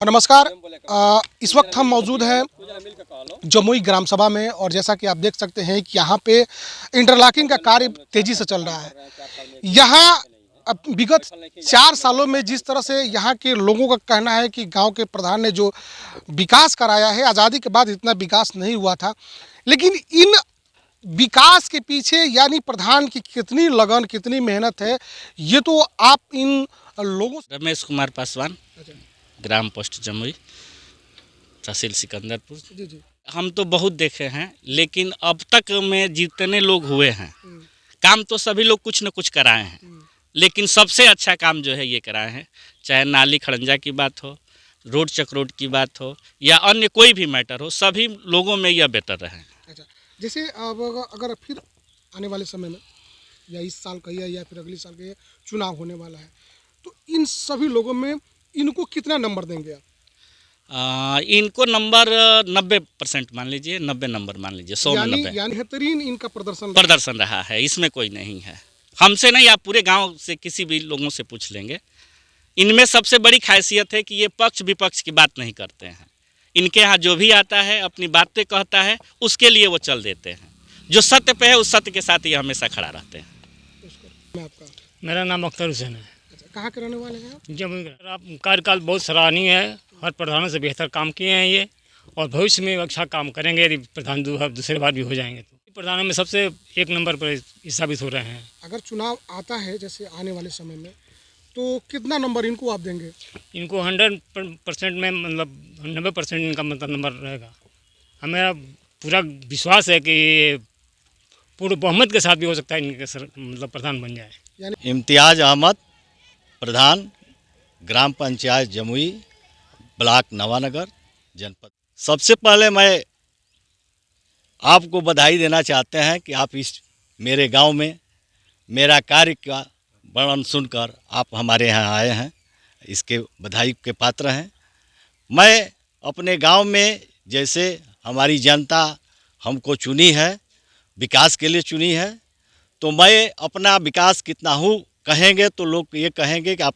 नमस्कार। इस वक्त हम मौजूद हैं जमुई ग्राम सभा में और जैसा कि आप देख सकते हैं कि यहाँ पे इंटरलॉकिंग का कार्य तेज़ी से चल रहा है। यहाँ अब विगत 4 सालों में जिस तरह से यहाँ के लोगों का कहना है कि गांव के प्रधान ने जो विकास कराया है, आज़ादी के बाद इतना विकास नहीं हुआ था, लेकिन इन विकास के पीछे यानी प्रधान की कितनी लगन, कितनी मेहनत है, ये तो आप इन लोगों से। रमेश कुमार पासवान, ग्राम पोस्ट जमुई, तहसील सिकंदरपुर। जी। हम तो बहुत देखे हैं, लेकिन अब तक में जितने लोग हुए हैं, काम तो सभी लोग कुछ न कुछ कराए हैं, लेकिन सबसे अच्छा काम जो है ये कराए हैं। चाहे नाली खड़ंजा की बात हो, रोड चक्रोड की बात हो या अन्य कोई भी मैटर हो, सभी लोगों में यह बेटर रहे। अच्छा, जैसे अब अगर फिर आने वाले समय में या इस साल कहिए या फिर अगले साल कहिए चुनाव होने वाला है, तो इन सभी लोगों में इनको कितना नंबर देंगे आप? इनको नंबर 90% मान लीजिए, 90 नंबर मान लीजिए, 100 में 90। यानी बेहतरीन इनका प्रदर्शन रहा है, इसमें कोई नहीं है। हमसे नहीं, आप पूरे गांव से किसी भी लोगों से पूछ लेंगे। इनमें सबसे बड़ी खासियत है कि ये पक्ष विपक्ष की बात नहीं करते हैं। इनके यहाँ जो भी आता है अपनी बातें कहता है, उसके लिए वो चल देते हैं। जो सत्य पे है उस सत्य के साथ ये हमेशा खड़ा रहते हैं। आपका? मेरा नाम अख्तर हुसैन है। कहाँ के रहने वाले हैं आप? जमुई का। आप कार्यकाल बहुत सराहनीय है, हर प्रधानों से बेहतर काम किए हैं ये, और भविष्य में अच्छा काम करेंगे यदि प्रधान दूसरे बार भी हो जाएंगे तो। प्रधानों में सबसे एक नंबर पर साबित हो रहे हैं। अगर चुनाव आता है जैसे आने वाले समय में, तो कितना नंबर इनको आप देंगे? इनको 100% में, मतलब 90% इनका मतलब नंबर रहेगा। हमें पूरा विश्वास है कि ये पूर्ण बहुमत के साथ भी हो सकता है इनके मतलब प्रधान बन जाए। इम्तियाज़ अहमद, प्रधान, ग्राम पंचायत जमुई, ब्लॉक नवानगर, जनपद। सबसे पहले मैं आपको बधाई देना चाहते हैं कि आप इस मेरे गांव में मेरा कार्य का वर्णन सुनकर आप हमारे यहाँ आए हैं, इसके बधाई के पात्र हैं। मैं अपने गांव में जैसे हमारी जनता हमको चुनी है, विकास के लिए चुनी है, तो मैं अपना विकास कितना हूँ कहेंगे तो लोग ये कहेंगे कि आप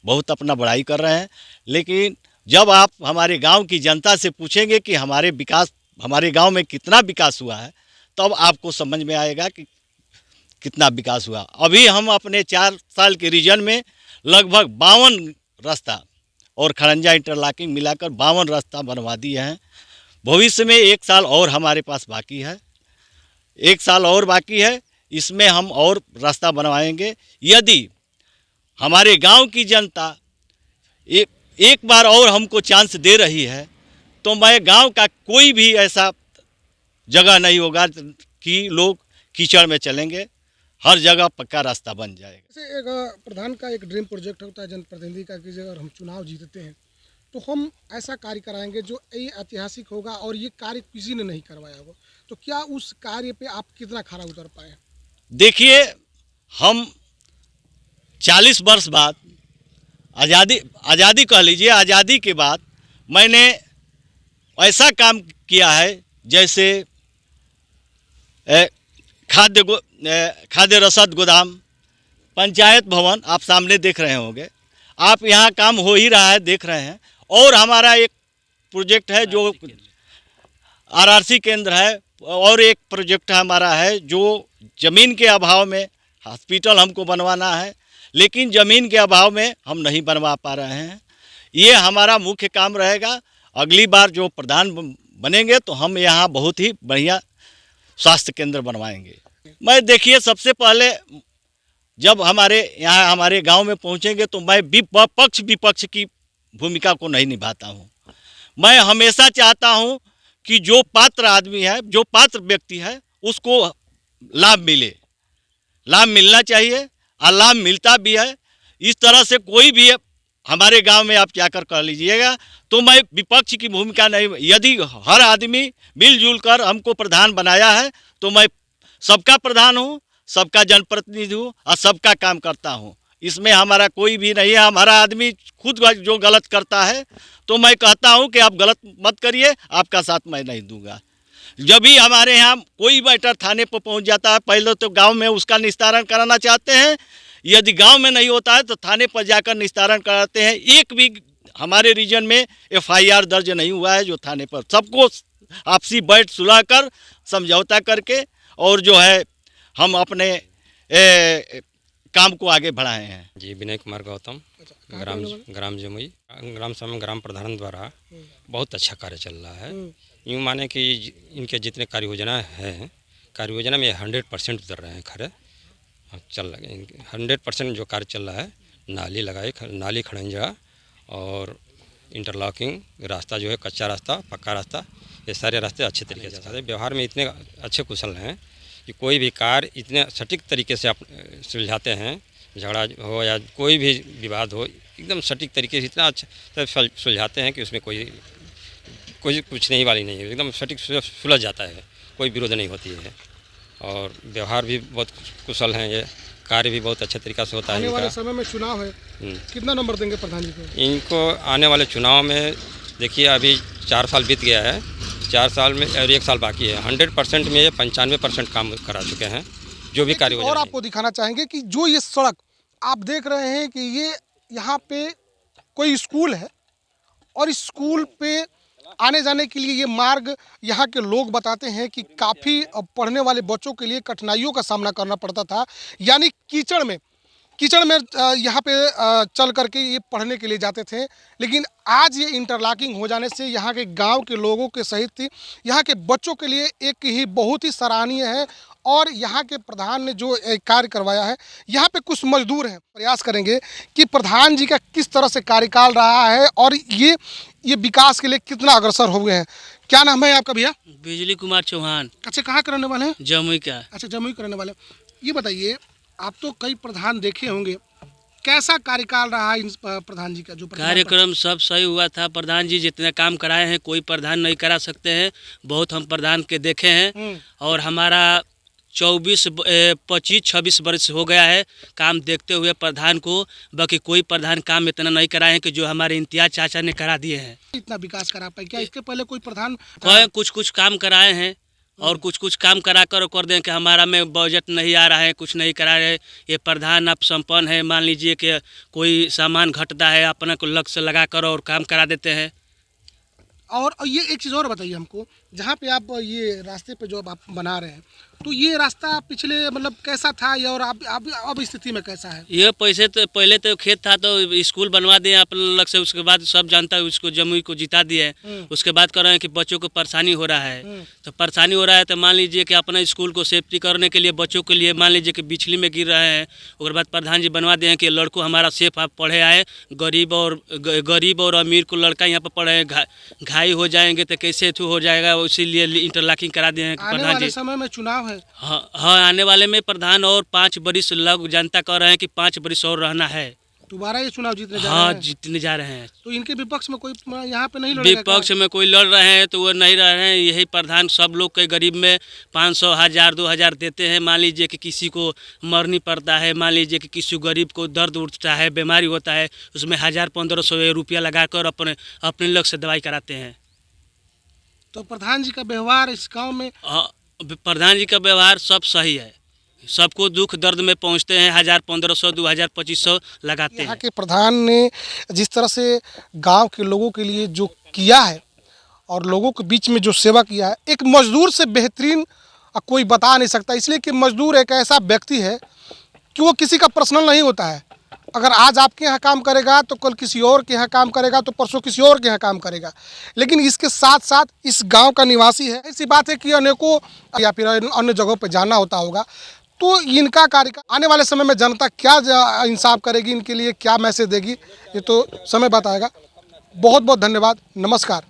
बहुत अपना बड़ाई कर रहे हैं, लेकिन जब आप हमारे गांव की जनता से पूछेंगे कि हमारे गांव में कितना विकास हुआ है, तब आपको समझ में आएगा कि कितना विकास हुआ। अभी हम अपने 4 साल के रीजन में लगभग 52 रास्ता और खड़ंजा इंटरलॉकिंग मिलाकर 52 रास्ता बनवा दिए हैं। भविष्य में 1 साल और हमारे पास बाकी है, 1 साल और बाकी है, इसमें हम और रास्ता बनवाएंगे। यदि हमारे गांव की जनता एक बार और हमको चांस दे रही है, तो मैं गांव का कोई भी ऐसा जगह नहीं होगा कि लोग कीचड़ में चलेंगे, हर जगह पक्का रास्ता बन जाएगा। जैसे एक प्रधान का एक ड्रीम प्रोजेक्ट होता है जनप्रतिनिधि का कि अगर हम चुनाव जीतते हैं तो हम ऐसा कार्य कराएंगे जो ये ऐतिहासिक होगा और ये कार्य किसी ने नहीं करवाया होगा, तो क्या उस कार्य पे आप कितना खरा उतर पाए? देखिए, हम 40 वर्ष बाद आज़ादी कह लीजिए, आज़ादी के बाद मैंने ऐसा काम किया है जैसे खाद्य रसद गोदाम, पंचायत भवन आप सामने देख रहे होंगे, आप यहाँ काम हो ही रहा है, देख रहे हैं। और हमारा एक प्रोजेक्ट है जो आरआरसी केंद्र है, और एक प्रोजेक्ट हमारा है जो ज़मीन के अभाव में हॉस्पिटल हमको बनवाना है, लेकिन ज़मीन के अभाव में हम नहीं बनवा पा रहे हैं। ये हमारा मुख्य काम रहेगा। अगली बार जो प्रधान बनेंगे तो हम यहाँ बहुत ही बढ़िया स्वास्थ्य केंद्र बनवाएंगे। मैं देखिए, सबसे पहले जब हमारे गांव में पहुँचेंगे तो मैं पक्ष विपक्ष की भूमिका को नहीं निभाता हूँ। मैं हमेशा चाहता हूँ कि जो पात्र आदमी है, जो पात्र व्यक्ति है, उसको लाभ मिले, लाभ मिलना चाहिए और लाभ मिलता भी है। इस तरह से कोई भी हमारे गांव में आप जाकर कर लीजिएगा, तो मैं विपक्ष की भूमिका नहीं। यदि हर आदमी मिलजुल कर हमको प्रधान बनाया है तो मैं सबका प्रधान हूँ, सबका जनप्रतिनिधि हूँ और सबका काम करता हूँ। इसमें हमारा कोई भी नहीं है। हमारा आदमी खुद जो गलत करता है तो मैं कहता हूँ कि आप गलत मत करिए, आपका साथ मैं नहीं दूंगा। जब भी हमारे यहाँ कोई मैटर थाने पर पहुँच जाता है, पहले तो गांव में उसका निस्तारण कराना चाहते हैं, यदि गांव में नहीं होता है तो थाने पर जाकर निस्तारण कराते हैं। एक भी हमारे रीजन में FIR दर्ज नहीं हुआ है जो थाने पर। सबको आपसी बैठ सुलह कर समझौता करके और जो है हम अपने काम को आगे बढ़ाए हैं। जी विनय कुमार गौतम, ग्राम जमुई ग्राम सभा में ग्राम प्रधान द्वारा बहुत अच्छा कार्य चल रहा है। यूँ माने कि इनके जितने कार्य योजना हैं, कार्य योजना में 100% उतर रहे हैं। खरे चल रहे 100% जो कार्य चल रहा है, नाली लगाई, नाली खड़ंजा और इंटरलॉकिंग रास्ता जो है, कच्चा रास्ता, पक्का रास्ता, ये सारे रास्ते अच्छे तरीके से चल रहे। व्यवहार में इतने अच्छे कुशल हैं कि कोई भी कार्य इतने सटीक तरीके से आप सुलझाते हैं, झगड़ा हो या कोई भी विवाद हो, एकदम सटीक तरीके से इतना अच्छा सुलझाते हैं कि उसमें कोई कुछ नहीं वाली नहीं है, एकदम सटीक सुलझ जाता है, कोई विरोध नहीं होती है। और व्यवहार भी बहुत कुशल हैं, ये कार्य भी बहुत अच्छे तरीक़ा से होता है। आने वाले समय में चुनाव है, कितना नंबर देंगे प्रधान जी को? इनको आने वाले चुनाव में देखिए, अभी 4 साल बीत गया है, 4 साल में और 1 साल बाकी है। 100% में ये 95% काम करा चुके हैं जो भी कार्य। और आपको दिखाना चाहेंगे कि जो ये सड़क आप देख रहे हैं कि ये यहाँ पे कोई स्कूल है और इस स्कूल पे आने जाने के लिए ये मार्ग यहाँ के लोग बताते हैं कि काफ़ी पढ़ने वाले बच्चों के लिए कठिनाइयों का सामना करना पड़ता था, यानी कीचड़ में यहाँ पे चल करके ये पढ़ने के लिए जाते थे। लेकिन आज ये इंटरलॉकिंग हो जाने से यहाँ के गांव के लोगों के सहित यहाँ के बच्चों के लिए एक ही बहुत ही सराहनीय है। और यहाँ के प्रधान ने जो कार्य करवाया है, यहाँ पे कुछ मजदूर हैं, प्रयास करेंगे कि प्रधान जी का किस तरह से कार्यकाल रहा है और ये विकास के लिए कितना अग्रसर हो गए हैं। क्या नाम है आपका भैया? बिजली कुमार चौहान। अच्छा, कहाँ करने वाले हैं? जमुई का। अच्छा, जमुई करने वाले। ये बताइए, आप तो कई प्रधान देखे होंगे, कैसा कार्यकाल रहा इन प्रधान जी का? जो कार्यक्रम सब सही हुआ था। प्रधान जी जितने काम कराए हैं कोई प्रधान नहीं करा सकते हैं। बहुत हम प्रधान के देखे हैं और हमारा 25-26 वर्ष हो गया है काम देखते हुए प्रधान को। बाकी कोई प्रधान काम इतना नहीं कराए हैं कि जो हमारे इम्तियाज चाचा ने करा दिए हैं। इतना विकास करा पाए क्या? इसके पहले कोई प्रधान कुछ काम कराए हैं और कुछ काम करा कर दें कि हमारा में बजट नहीं आ रहा है, कुछ नहीं करा रहे। ये प्रधान आप संपन्न है, मान लीजिए कि कोई सामान घटता है अपने को लक्ष्य लगा कर और काम करा देते हैं। और ये एक चीज़ और बताइए हमको, जहाँ पे आप ये रास्ते पे जो आप बना रहे हैं, तो ये रास्ता पिछले मतलब कैसा था या और अब स्थिति में कैसा है? ये पहले तो खेत था तो स्कूल बनवा दिए आप लोग से, उसके बाद सब जानता है उसको जमुई को जिता दिए। उसके बाद कह रहे हैं कि बच्चों को परेशानी हो रहा है। तो परेशानी हो रहा है तो मान लीजिए कि अपना स्कूल को सेफ्टी करने के लिए बच्चों के लिए मान लीजिए कि बिजली में गिर रहे हैं। उसके बाद प्रधान जी बनवा दिए हैं कि लड़कों हमारा सेफ आप पढ़े आए। गरीब और अमीर को लड़का यहाँ पर पढ़े, घाई हो जाएंगे तो कैसे हो जाएगा, इसीलिए इंटरलॉकिंग करा दिए हैं प्रधान जी। समय में चुनाव है। हाँ, आने वाले में प्रधान और 5 वर्ष लोग जनता कह रहे हैं कि 5 वर्ष और रहना है। दोबारा ये चुनाव जीतने जा रहे हैं? हाँ, जीतने जा रहे हैं। तो इनके विपक्ष में कोई यहाँ पे नहीं लड़ेगा? विपक्ष में कोई लड़ रहे हैं तो वो नहीं रह रहे हैं। यही प्रधान सब लोग के गरीब में 500, 1000, 2000 देते हैं। मान लीजिए कि किसी को मरनी पड़ता है, मान लीजिए कि किसी गरीब को दर्द उठता है, बीमारी होता है, उसमें 1000-1500 रुपया लगा कर अपने लोग से दवाई कराते हैं। तो प्रधान जी का व्यवहार इस गाँव में? प्रधान जी का व्यवहार सब सही है, सबको दुख दर्द में पहुंचते हैं। 1000-1500, 2000, 2500 लगाते हैं। यहाँ के प्रधान ने जिस तरह से गांव के लोगों के लिए जो किया है और लोगों के बीच में जो सेवा किया है, एक मजदूर से बेहतरीन कोई बता नहीं सकता। इसलिए कि मजदूर एक ऐसा व्यक्ति है कि वो किसी का पर्सनल नहीं होता है। अगर आज आपके यहाँ काम करेगा तो कल किसी और के यहाँ काम करेगा, तो परसों किसी और के यहाँ काम करेगा। लेकिन इसके साथ साथ इस गांव का निवासी है। ऐसी बात है कि अनेकों या फिर अन्य जगहों पर जाना होता होगा। तो इनका कार्यकाल आने वाले समय में जनता क्या इंसाफ करेगी, इनके लिए क्या मैसेज देगी, ये तो समय बताएगा। बहुत बहुत धन्यवाद, नमस्कार।